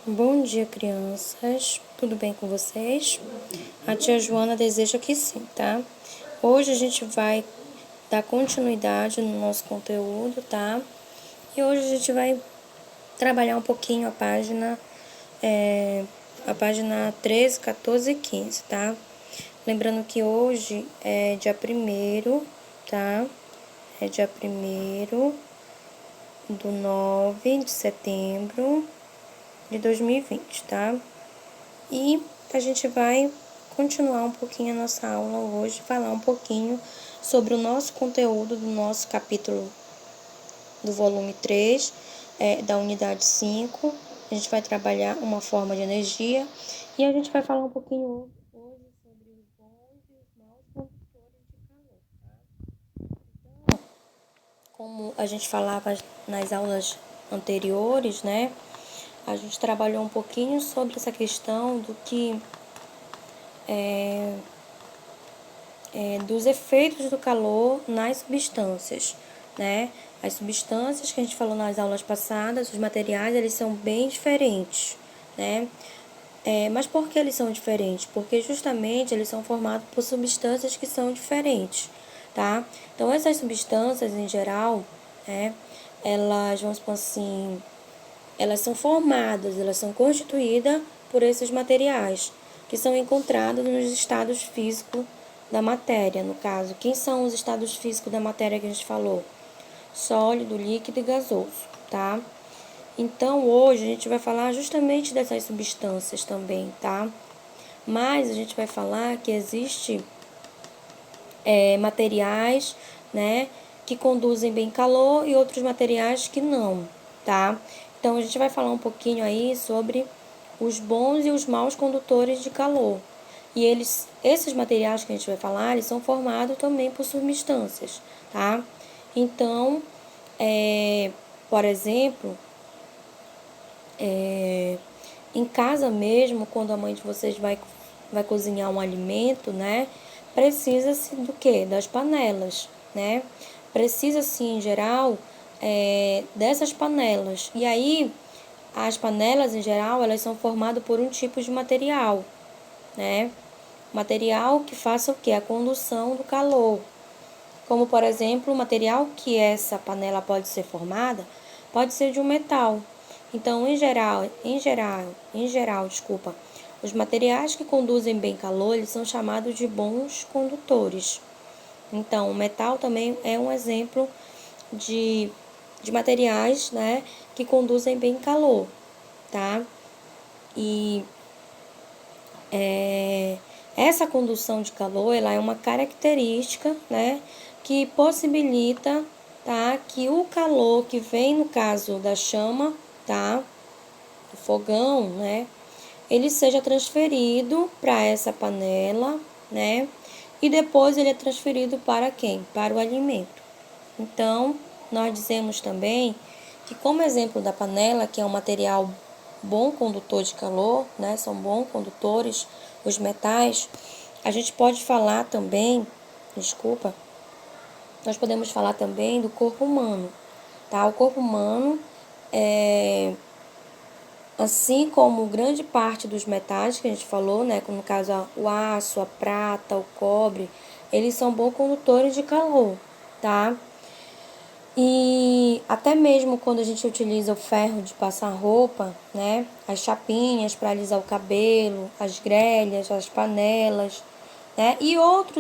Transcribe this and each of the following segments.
Bom dia, crianças. Tudo bem com vocês? A tia Joana deseja que sim, tá? Hoje a gente vai dar continuidade no nosso conteúdo, tá? E hoje a gente vai trabalhar um pouquinho a página 13, 14 e 15, tá? Lembrando que hoje é dia 1º, tá? É dia 1º de setembro de 2020, tá? E a gente vai continuar um pouquinho a nossa aula hoje, falar um pouquinho sobre o nosso conteúdo do nosso capítulo do volume 3, da unidade 5. A gente vai trabalhar uma forma de energia e a gente vai falar um pouquinho hoje sobre os bons e os maus condutores de calor, tá? Então, como a gente falava nas aulas anteriores, né? A gente trabalhou um pouquinho sobre essa questão do que dos efeitos do calor nas substâncias, né? As substâncias que a gente falou nas aulas passadas, os materiais, eles são bem diferentes, né? Mas por que eles são diferentes? Porque justamente eles são formados por substâncias que são diferentes, tá? Então, essas substâncias, em geral, elas, vamos supor assim, elas são formadas, elas são constituídas por esses materiais, que são encontrados nos estados físicos da matéria. No caso, quem são os estados físicos da matéria que a gente falou? Sólido, líquido e gasoso, tá? Então, hoje a gente vai falar justamente dessas substâncias também, tá? Mas a gente vai falar que existe materiais, né, que conduzem bem calor e outros materiais que não, tá? Então, a gente vai falar um pouquinho aí sobre os bons e os maus condutores de calor. E esses materiais que a gente vai falar, eles são formados também por substâncias, tá? Então, por exemplo, em casa mesmo, quando a mãe de vocês vai cozinhar um alimento, né? Precisa-se do quê? Das panelas, né? Precisa-se, em geral, dessas panelas. E aí, as panelas, em geral, elas são formadas por um tipo de material, né? Material que faça o quê? A condução do calor. Como, por exemplo, o material que essa panela pode ser formada pode ser de um metal. Então, desculpa, os materiais que conduzem bem calor, eles são chamados de bons condutores. Então, o metal também é um exemplo de materiais, né, que conduzem bem calor, tá? E essa condução de calor, ela é uma característica, né, que possibilita, tá, que o calor que vem no caso da chama, tá, do fogão, né, ele seja transferido para essa panela, né, e depois ele é transferido para quem? Para o alimento. Então, nós dizemos também que, como exemplo da panela, que é um material bom condutor de calor, né, são bons condutores, os metais, a gente pode falar também, nós podemos falar também do corpo humano, tá? O corpo humano, assim como grande parte dos metais que a gente falou, né, como no caso o aço, a prata, o cobre, eles são bons condutores de calor, tá? E até mesmo quando a gente utiliza o ferro de passar roupa, né? As chapinhas para alisar o cabelo, as grelhas, as panelas, né? E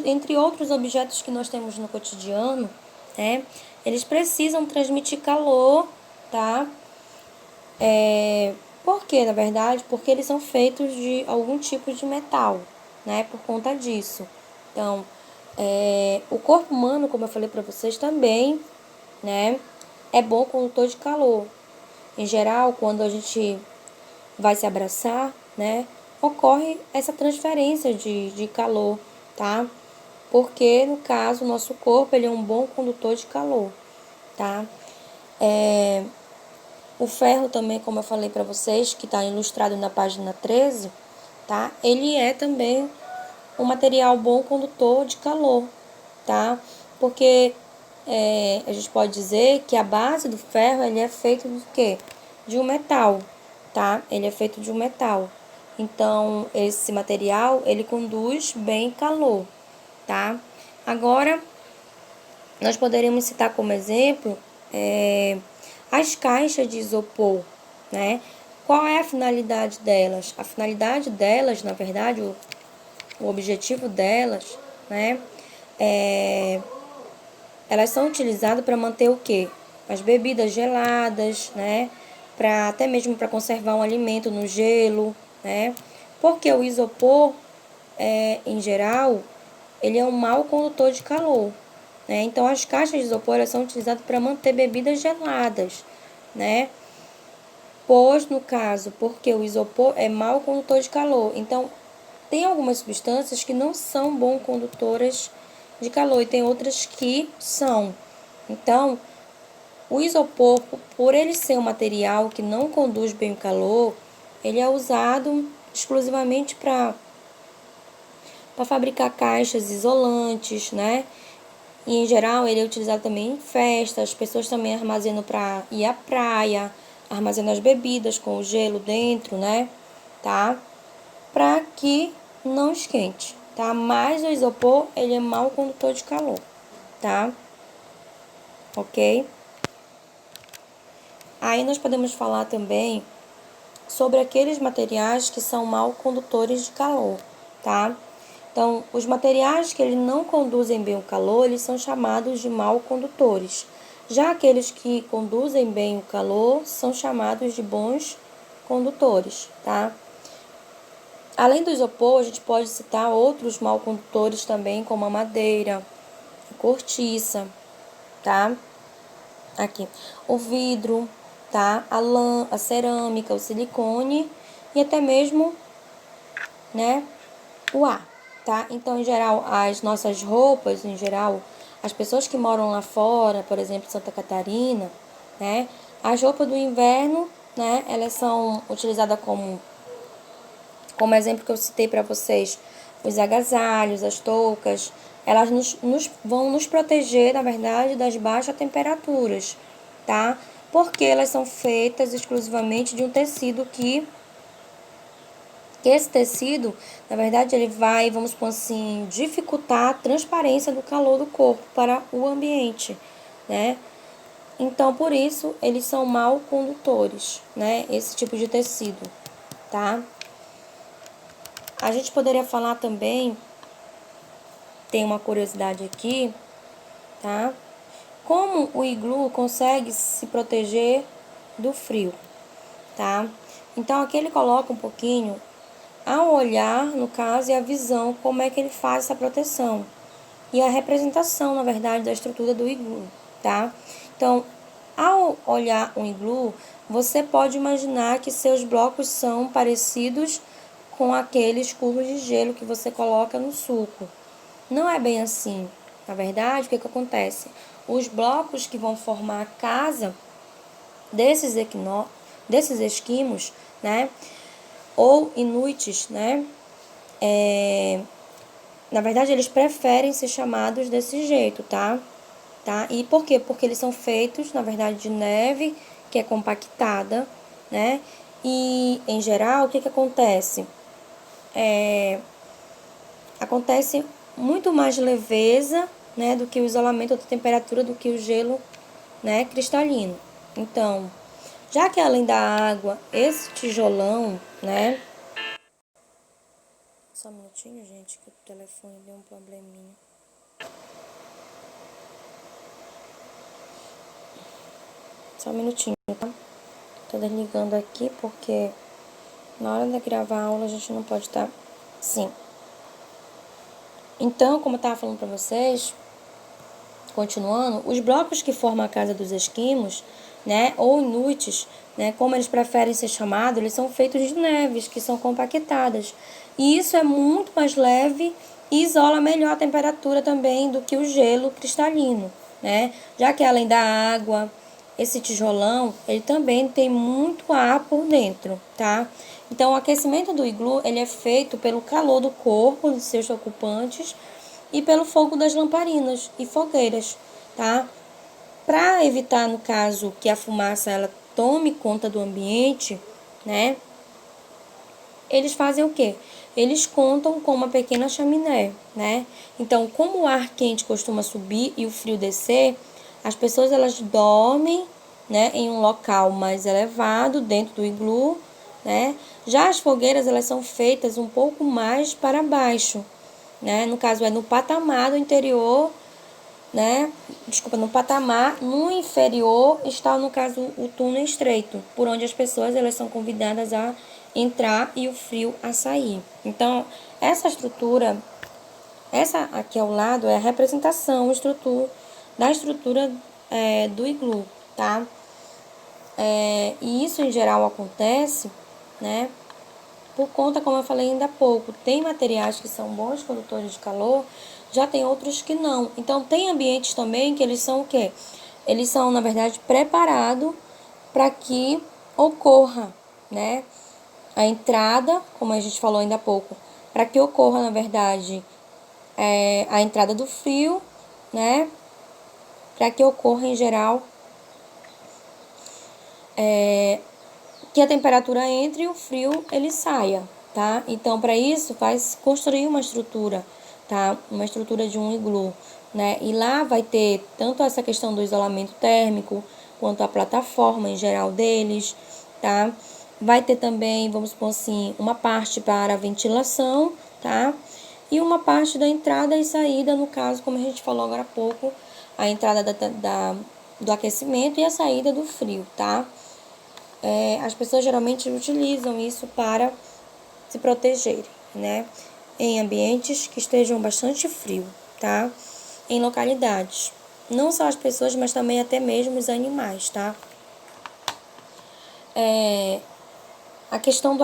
entre outros objetos que nós temos no cotidiano, né? Eles precisam transmitir calor, tá? Por quê, na verdade? Porque eles são feitos de algum tipo de metal, né? Por conta disso. Então, o corpo humano, como eu falei para vocês também, né? É bom condutor de calor. Em geral, quando a gente vai se abraçar, né? Ocorre essa transferência de calor, tá? Porque, no caso, o nosso corpo ele é um bom condutor de calor, tá? O ferro também, como eu falei para vocês, que está ilustrado na página 13, tá? Ele é também um material bom condutor de calor, tá? Porque a gente pode dizer que a base do ferro ele é feito de quê? De um metal, tá? Ele é feito de um metal. Então, esse material, ele conduz bem calor, tá? Agora, nós poderíamos citar como exemplo as caixas de isopor, né? Qual é a finalidade delas? A finalidade delas, na verdade, o objetivo delas, né? Elas são utilizadas para manter o quê? As bebidas geladas, né? Até mesmo para conservar um alimento no gelo, né? Porque o isopor, em geral, ele é um mau condutor de calor, né? Então, as caixas de isopor elas são utilizadas para manter bebidas geladas, né? Pois, no caso, porque o isopor é mau condutor de calor. Então, tem algumas substâncias que não são bom condutoras de calor e tem outras que são. Então, o isopor, por ele ser um material que não conduz bem o calor, ele é usado exclusivamente para fabricar caixas isolantes, né? E em geral ele é utilizado também em festas, as pessoas também armazenam para ir à praia, armazenam as bebidas com o gelo dentro, né? Tá? Para que não esquente, tá? Mas o isopor, ele é mau condutor de calor, tá? Ok? Aí nós podemos falar também sobre aqueles materiais que são mal condutores de calor, tá? Então, os materiais que eles não conduzem bem o calor, eles são chamados de mal condutores. Já aqueles que conduzem bem o calor são chamados de bons condutores, tá? Além do isopor, a gente pode citar outros mal condutores também, como a madeira, a cortiça, tá? Aqui, o vidro, tá? A lã, a cerâmica, o silicone e até mesmo, né, o ar, tá? Então, em geral, as nossas roupas, em geral, as pessoas que moram lá fora, por exemplo, Santa Catarina, né, as roupas do inverno, né, elas são utilizadas como exemplo que eu citei para vocês, os agasalhos, as toucas, elas vão nos proteger, na verdade, das baixas temperaturas, tá? Porque elas são feitas exclusivamente de um tecido que esse tecido, na verdade, ele vai, vamos supor assim, dificultar a transparência do calor do corpo para o ambiente, né? Então, por isso, eles são mal condutores, né? Esse tipo de tecido, tá? A gente poderia falar também, tem uma curiosidade aqui, tá? Como o iglu consegue se proteger do frio, tá? Então, aqui ele coloca um pouquinho ao olhar, no caso, e a visão, como é que ele faz essa proteção. E a representação, na verdade, da estrutura do iglu, tá? Então, ao olhar um iglu, você pode imaginar que seus blocos são parecidos com aqueles cubos de gelo que você coloca no suco. Não é bem assim. Na verdade, o que acontece? Os blocos que vão formar a casa desses esquimos, né? Ou inuites, né? Na verdade, eles preferem ser chamados desse jeito, tá? E por quê? Porque eles são feitos, na verdade, de neve, que é compactada, né? E, em geral, o que acontece? Acontece muito mais leveza, né, do que o isolamento da temperatura, do que o gelo, né, cristalino. Então, já que além da água, esse tijolão, né? Só um minutinho, gente, que o telefone deu um probleminha. Só um minutinho, tá? Tô desligando aqui porque na hora de gravar a aula a gente não pode estar assim. Então, como eu tava falando pra vocês, continuando, os blocos que formam a casa dos esquimos, né, ou inuites, né, como eles preferem ser chamados, eles são feitos de neves, que são compactadas. E isso é muito mais leve e isola melhor a temperatura também do que o gelo cristalino, né? Já que além da água, esse tijolão, ele também tem muito ar por dentro, tá? Então, o aquecimento do iglu, ele é feito pelo calor do corpo dos seus ocupantes e pelo fogo das lamparinas e fogueiras, tá? Para evitar, no caso, que a fumaça ela tome conta do ambiente, né? Eles fazem o quê? Eles contam com uma pequena chaminé, né? Então, como o ar quente costuma subir e o frio descer, as pessoas elas dormem, né, em um local mais elevado dentro do iglu, né? Já as fogueiras elas são feitas um pouco mais para baixo, né? No caso é no patamar do interior, né? Desculpa, no patamar, no inferior está, no caso, o túnel estreito, por onde as pessoas elas são convidadas a entrar e o frio a sair. Então, essa estrutura, essa aqui ao lado é a representação da estrutura do iglu, tá? E isso em geral acontece, né? Por conta, como eu falei ainda há pouco, tem materiais que são bons condutores de calor, já tem outros que não. Então, tem ambientes também que eles são o quê? Eles são, na verdade, preparados para que ocorra, né? A entrada, como a gente falou ainda há pouco, para que ocorra, na verdade, a entrada do frio, né? Para que ocorra, em geral, que a temperatura entre e o frio ele saia, tá? Então, para isso, faz construir uma estrutura, tá? Uma estrutura de um iglu, né? E lá vai ter tanto essa questão do isolamento térmico, quanto a plataforma em geral deles, tá? Vai ter também, vamos supor assim, uma parte para ventilação, tá? E uma parte da entrada e saída, no caso, como a gente falou agora há pouco, a entrada do aquecimento e a saída do frio, tá? As pessoas geralmente utilizam isso para se protegerem, né? Em ambientes que estejam bastante frio, tá? Em localidades. Não só as pessoas, mas também até mesmo os animais, tá? A questão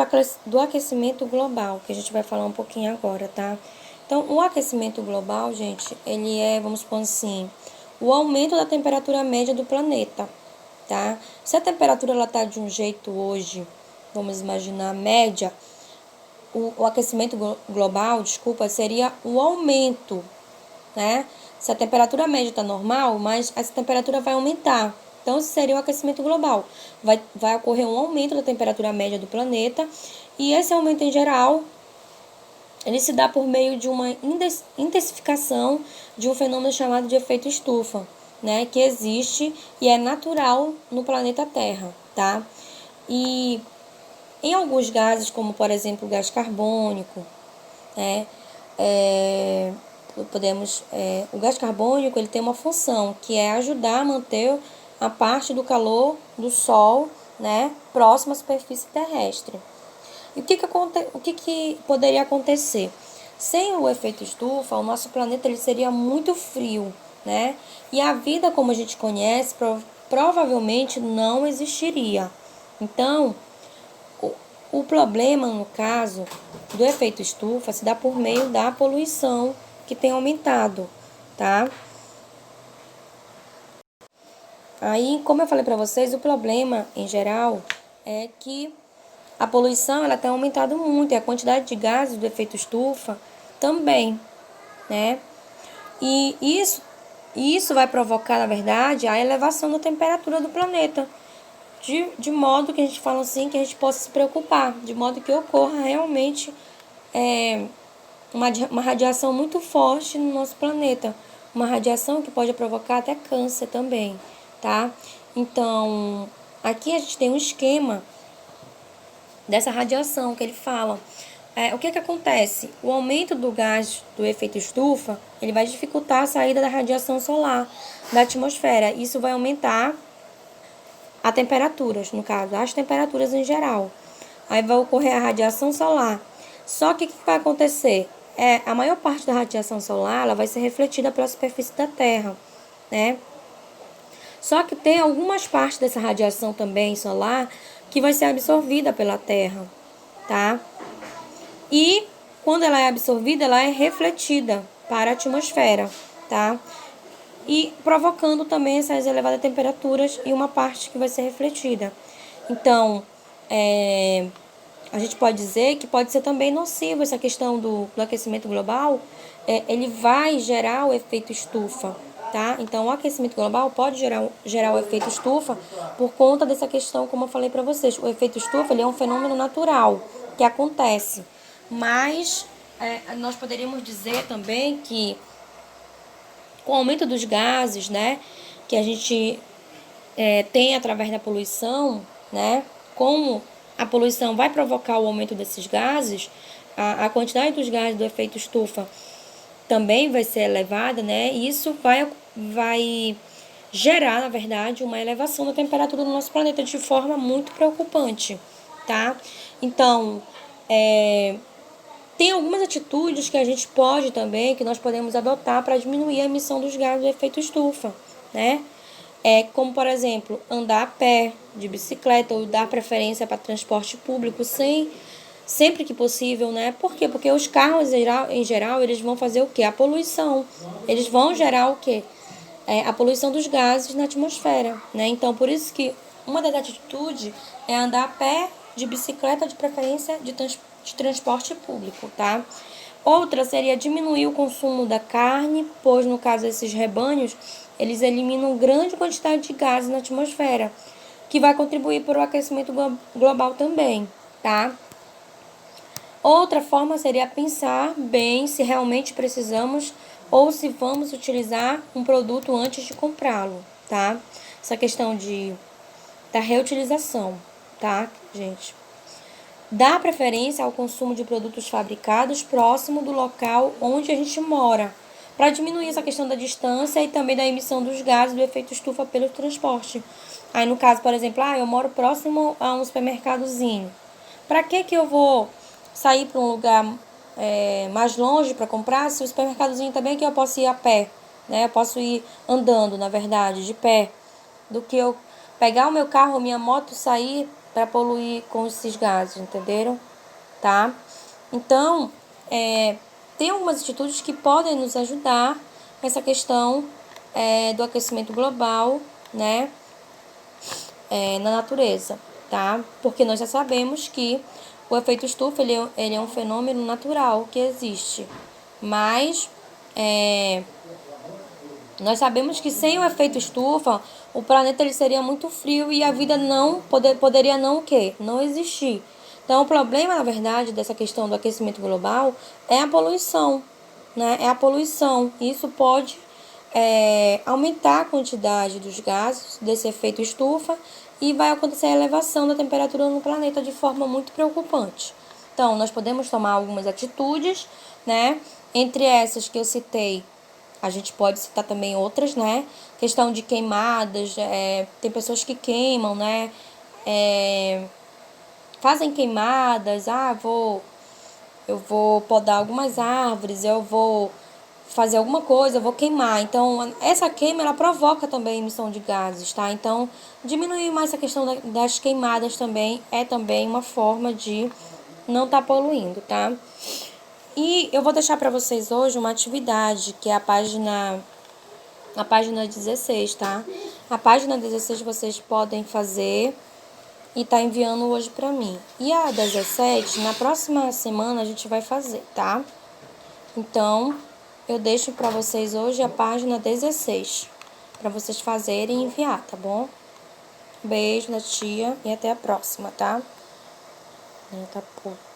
do aquecimento global, que a gente vai falar um pouquinho agora, tá? Então, o aquecimento global, gente, ele é, vamos supor assim, o aumento da temperatura média do planeta, tá? Se a temperatura ela tá de um jeito hoje, vamos imaginar média, o aquecimento global, desculpa, seria o aumento, né? Se a temperatura média está normal, mas essa temperatura vai aumentar. Então, esse seria o aquecimento global. Vai ocorrer um aumento da temperatura média do planeta. E esse aumento, em geral, ele se dá por meio de uma intensificação de um fenômeno chamado de efeito estufa, né? Que existe e é natural no planeta Terra, tá? E em alguns gases, como, por exemplo, o gás carbônico, né? O gás carbônico ele tem uma função que é ajudar a manter a parte do calor do Sol, né, próxima à superfície terrestre. E o que poderia acontecer? Sem o efeito estufa, o nosso planeta ele seria muito frio, né? E a vida como a gente conhece provavelmente não existiria. Então, o problema, no caso do efeito estufa, se dá por meio da poluição que tem aumentado, tá? Aí, como eu falei para vocês, o problema, em geral, é que a poluição ela tem aumentado muito e a quantidade de gases do efeito estufa também, né? E isso vai provocar, na verdade, a elevação da temperatura do planeta. De modo que a gente fala assim, que a gente possa se preocupar, de modo que ocorra realmente uma radiação muito forte no nosso planeta. Uma radiação que pode provocar até câncer também, tá? Então, aqui a gente tem um esquema dessa radiação que ele fala. O que acontece? O aumento do gás do efeito estufa, ele vai dificultar a saída da radiação solar da atmosfera. Isso vai aumentar as temperaturas, no caso, as temperaturas em geral. Aí vai ocorrer a radiação solar. Só que o que vai acontecer? A maior parte da radiação solar ela vai ser refletida pela superfície da Terra, né? Só que tem algumas partes dessa radiação também solar que vai ser absorvida pela Terra, tá? E quando ela é absorvida, ela é refletida para a atmosfera, tá? E provocando também essas elevadas temperaturas e uma parte que vai ser refletida. Então, a gente pode dizer que pode ser também nocivo essa questão do aquecimento global. Ele vai gerar o efeito estufa, tá? Então, o aquecimento global pode gerar o efeito estufa por conta dessa questão, como eu falei para vocês. O efeito estufa, ele é um fenômeno natural que acontece, mas nós poderíamos dizer também que com o aumento dos gases, né, que a gente tem através da poluição, né, como a poluição vai provocar o aumento desses gases, a quantidade dos gases do efeito estufa também vai ser elevada, né, e isso vai gerar, na verdade, uma elevação da temperatura do nosso planeta de forma muito preocupante, tá? Então, tem algumas atitudes que a gente pode também, que nós podemos adotar para diminuir a emissão dos gases do efeito estufa, né? Como, por exemplo, andar a pé, de bicicleta ou dar preferência para transporte público sempre que possível, né? Por quê? Porque os carros, em geral, eles vão fazer o quê? A poluição. Eles vão gerar o quê? A poluição dos gases na atmosfera, né? Então, por isso que uma das atitudes é andar a pé, de bicicleta, de preferência de transporte público, tá? Outra seria diminuir o consumo da carne, pois no caso desses rebanhos, eles eliminam grande quantidade de gases na atmosfera, que vai contribuir para o aquecimento global também, tá? Outra forma seria pensar bem se realmente precisamos ou se vamos utilizar um produto antes de comprá-lo, tá? Essa questão da reutilização, tá, gente? Dá preferência ao consumo de produtos fabricados próximo do local onde a gente mora, para diminuir essa questão da distância e também da emissão dos gases do efeito estufa pelo transporte. Aí, no caso, por exemplo, eu moro próximo a um supermercadozinho. Para que eu vou sair para um lugar mais longe para comprar, se o supermercadozinho também que eu posso ir a pé, né? Eu posso ir andando, na verdade, de pé, do que eu pegar o meu carro ou minha moto e sair para poluir com esses gases, entenderam? Tá? Então, tem algumas atitudes que podem nos ajudar nessa questão do aquecimento global, né? Na natureza, tá? Porque nós já sabemos que o efeito estufa ele é um fenômeno natural que existe, mas nós sabemos que sem o efeito estufa o planeta ele seria muito frio e a vida poderia não o quê? Não existir. Então o problema, na verdade, dessa questão do aquecimento global é a poluição, né? É a poluição. Isso pode aumentar a quantidade dos gases desse efeito estufa e vai acontecer a elevação da temperatura no planeta de forma muito preocupante. Então, nós podemos tomar algumas atitudes, né? Entre essas que eu citei, a gente pode citar também outras, né? Questão de queimadas, tem pessoas que queimam, né? Fazem queimadas, eu vou podar algumas árvores, eu vou fazer alguma coisa, eu vou queimar. Então, essa queima, ela provoca também emissão de gases, tá? Então, diminuir mais essa questão das queimadas também é também uma forma de não estar poluindo, tá? E eu vou deixar para vocês hoje uma atividade, que é a página 16, tá? A página 16 vocês podem fazer e tá enviando hoje para mim. E a 17, na próxima semana a gente vai fazer, tá? Então, eu deixo para vocês hoje a página 16, para vocês fazerem e enviar, tá bom? Beijo da tia e até a próxima, tá? Tá pouco.